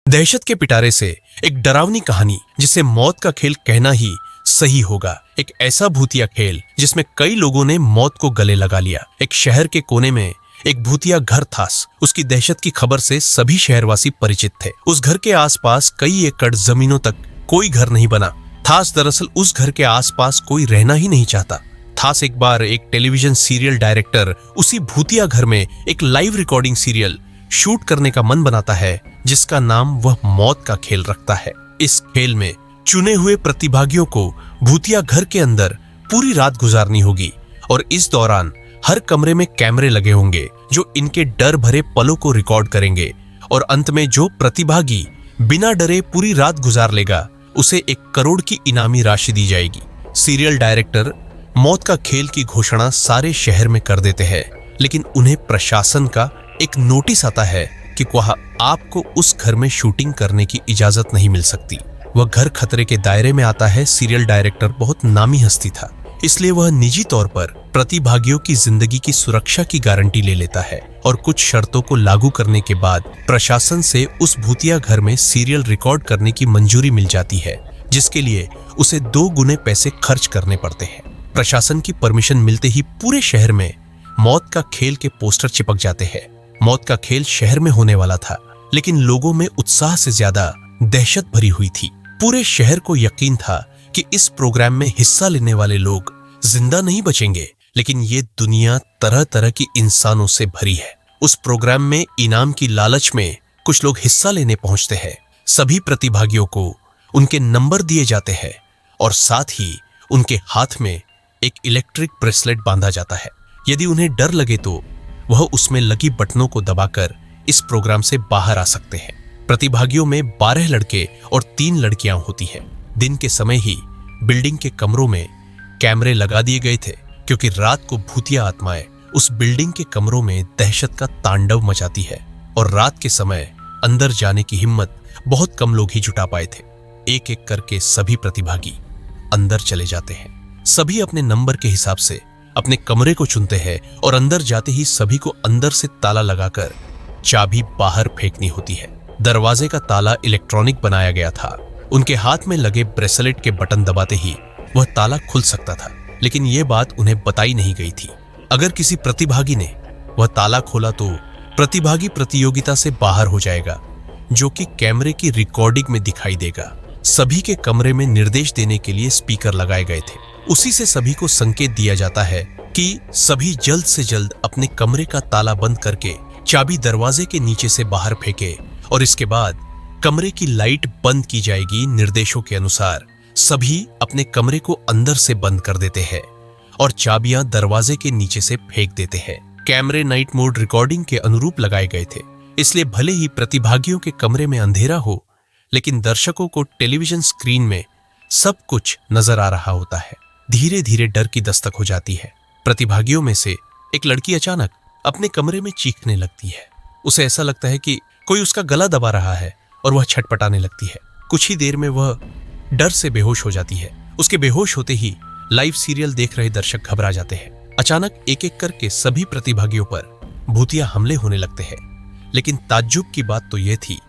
दहशत के पिटारे से एक डरावनी कहानी जिसे मौत का खेल कहना ही सही होगा। एक ऐसा भूतिया खेल जिसमें कई लोगों ने मौत को गले लगा लिया। एक शहर के कोने में एक भूतिया घर था। उसकी दहशत की खबर से सभी शहरवासी परिचित थे। उस घर के आसपास कई एकड़ जमीनों तक कोई घर नहीं बना था। दरअसल उस घर के आसपास कोई रहना ही नहीं चाहता था। एक बार एक टेलीविजन सीरियल डायरेक्टर उसी भूतिया घर में एक लाइव रिकॉर्डिंग सीरियल शूट करने का मन बनाता है, जिसका नाम वह मौत का खेल रखता है। इस खेल में चुने हुए प्रतिभागियों को भूतिया घर के अंदर पूरी रात गुजारनी होगी और इस दौरान हर कमरे में कैमरे लगे होंगे जो इनके डर भरे पलों को रिकॉर्ड करेंगे और अंत में जो प्रतिभागी बिना डरे पूरी रात गुजार लेगा उसे 1 करोड़ की इनामी राशि दी जाएगी। सीरियल डायरेक्टर मौत का खेल की घोषणा सारे शहर में कर देते हैं, लेकिन उन्हें प्रशासन का एक नोटिस आता है कि वह आपको उस घर में शूटिंग करने की इजाजत नहीं मिल सकती। वह घर खतरे के दायरे में आता है। सीरियल डायरेक्टर बहुत नामी हस्ती था, इसलिए वह निजी तौर पर प्रतिभागियों की जिंदगी की सुरक्षा की गारंटी ले लेता है और कुछ शर्तों को लागू करने के बाद प्रशासन से उस भूतिया घर में सीरियल रिकॉर्ड करने की मंजूरी मिल जाती है, जिसके लिए उसे 2 गुने पैसे खर्च करने पड़ते हैं। प्रशासन की परमिशन मिलते ही पूरे शहर में मौत का खेल के पोस्टर चिपक जाते हैं। मौत का खेल शहर में होने वाला था, लेकिन लोगों में उत्साह से ज्यादा दहशत भरी हुई थी। पूरे शहर को यकीन था कि इस प्रोग्राम में हिस्सा लेने वाले लोग जिंदा नहीं बचेंगे, लेकिन ये दुनिया तरह तरह की इंसानों से भरी है। उस प्रोग्राम में इनाम की लालच में कुछ लोग हिस्सा लेने पहुंचते हैं। सभी प्रतिभागियों को उनके नंबर दिए जाते हैं और साथ ही उनके हाथ में एक इलेक्ट्रिक ब्रेसलेट बांधा जाता है। यदि उन्हें डर लगे तो वह उसमें लगी बटनों को दबाकर इस प्रोग्राम से बाहर आ सकते हैं। प्रतिभागियों में 12 लड़के और 3 लड़कियां होती हैं। दिन के समय ही बिल्डिंग के कमरों में कैमरे लगा दिए गए थे, क्योंकि रात को भूतिया आत्माएं उस बिल्डिंग के कमरों में दहशत का तांडव मचाती है और रात के समय अंदर जाने की हिम्मत बहुत कम लोग ही जुटा पाए थे। एक एक करके सभी प्रतिभागी अंदर चले जाते हैं। सभी अपने नंबर के हिसाब से अपने कमरे को चुनते हैं और अंदर जाते ही सभी को अंदर से ताला लगाकर चाबी बाहर फेंकनी होती है। दरवाजे का ताला इलेक्ट्रॉनिक बनाया गया था। उनके हाथ में लगे ब्रेसलेट के बटन दबाते ही वह ताला खुल सकता था, लेकिन यह बात उन्हें बताई नहीं गई थी। अगर किसी प्रतिभागी ने वह ताला खोला तो प्रतिभागी प्रतियोगिता से बाहर हो जाएगा, जो कि कैमरे की रिकॉर्डिंग में दिखाई देगा। सभी के कमरे में निर्देश देने के लिए स्पीकर लगाए गए थे। उसी से सभी को संकेत दिया जाता है कि सभी जल्द से जल्द अपने कमरे का ताला बंद करके चाबी दरवाजे के नीचे से बाहर फेंके और इसके बाद कमरे की लाइट बंद की जाएगी। निर्देशों के अनुसार सभी अपने कमरे को अंदर से बंद कर देते हैं और चाबियां दरवाजे के नीचे से फेंक देते हैं। कैमरे नाइट मोड रिकॉर्डिंग के अनुरूप लगाए गए थे, इसलिए भले ही प्रतिभागियों के कमरे में अंधेरा हो, लेकिन दर्शकों को टेलीविजन स्क्रीन में सब कुछ नजर आ रहा होता है। धीरे धीरे डर की दस्तक हो जाती है। प्रतिभागियों में से एक लड़की अचानक अपने कमरे में चीखने लगती है। उसे ऐसा लगता है कि कोई उसका गला दबा रहा है और वह छटपटाने लगती है। कुछ ही देर में वह डर से बेहोश हो जाती है। उसके बेहोश होते ही लाइव सीरियल देख रहे दर्शक घबरा जाते हैं। अचानक एक एक करके सभी प्रतिभागियों पर भूतिया हमले होने लगते हैं, लेकिन ताज्जुब की बात तो यह थी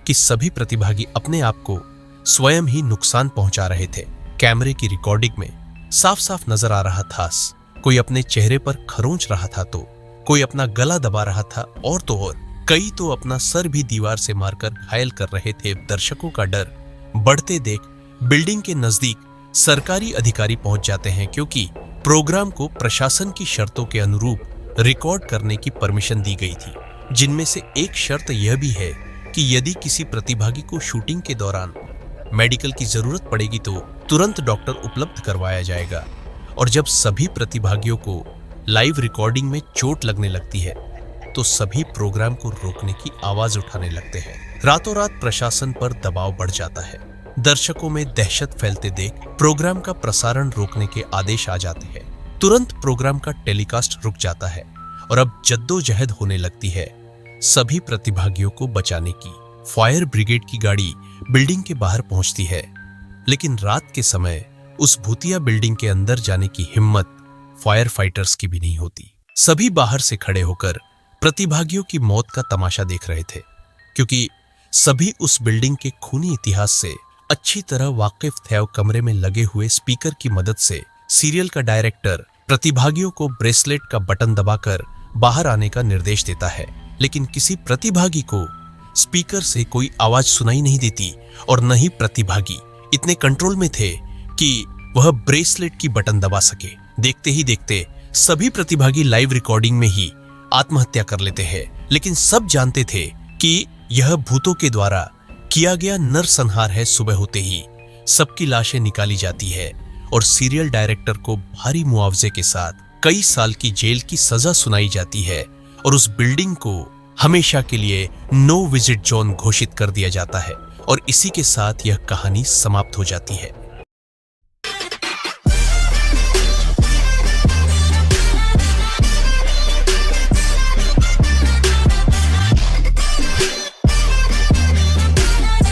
कि सभी प्रतिभागी अपने आप को स्वयं ही नुकसान पहुंचा रहे थे। कैमरे की रिकॉर्डिंग में साफ साफ नजर आ रहा था, कोई अपने चेहरे पर खरोंच रहा था तो कोई अपना गला दबा रहा था और तो और कई तो अपना सर भी दीवार से मारकर घायल कर रहे थे। दर्शकों का डर बढ़ते देख बिल्डिंग के नजदीक सरकारी अधिकारी पहुंच जाते हैं, क्योंकि प्रोग्राम को प्रशासन की शर्तों के अनुरूप रिकॉर्ड करने की परमिशन दी गई थी, जिनमें से एक शर्त यह भी है कि यदि किसी प्रतिभागी को शूटिंग के दौरान मेडिकल की जरूरत पड़ेगी तो तुरंत डॉक्टर उपलब्ध करवाया जाएगा। और जब सभी प्रतिभागियों को लाइव रिकॉर्डिंग में चोट लगने लगती है तो सभी प्रोग्राम को रोकने की आवाज उठाने लगते हैं। रातों रात प्रशासन पर दबाव बढ़ जाता है। दर्शकों में दहशत फैलते देख प्रोग्राम का प्रसारण रोकने के आदेश आ जाते हैं। तुरंत प्रोग्राम का टेलीकास्ट रुक जाता है और अब जद्दोजहद होने लगती है सभी प्रतिभागियों को बचाने की। फायर ब्रिगेड की गाड़ी बिल्डिंग के बाहर पहुंचती है, लेकिन रात के समय उस भूतिया बिल्डिंग के अंदर जाने की हिम्मत फायर फाइटर्स की भी नहीं होती। सभी बाहर से खड़े होकर प्रतिभागियों की मौत का तमाशा देख रहे थे, क्योंकि सभी उस बिल्डिंग के खूनी इतिहास से अच्छी तरह वाकिफ थे और कमरे में लगे हुए स्पीकर की मदद से सीरियल का डायरेक्टर प्रतिभागियों को ब्रेसलेट का बटन दबाकर बाहर आने का निर्देश देता है, लेकिन किसी प्रतिभागी को स्पीकर से कोई आवाज सुनाई नहीं देती और न ही प्रतिभागी इतने कंट्रोल में थे कि वह ब्रेसलेट की बटन दबा सके। देखते ही देखते सभी प्रतिभागी लाइव रिकॉर्डिंग में ही आत्महत्या कर लेते हैं, लेकिन सब जानते थे कि यह भूतों के द्वारा किया गया नरसंहार है। सुबह होते ही सबकी लाशें निकाली जाती है और सीरियल डायरेक्टर को भारी मुआवजे के साथ कई साल की जेल की सजा सुनाई जाती है और उस बिल्डिंग को हमेशा के लिए नो विजिट जोन घोषित कर दिया जाता है और इसी के साथ यह कहानी समाप्त हो जाती है।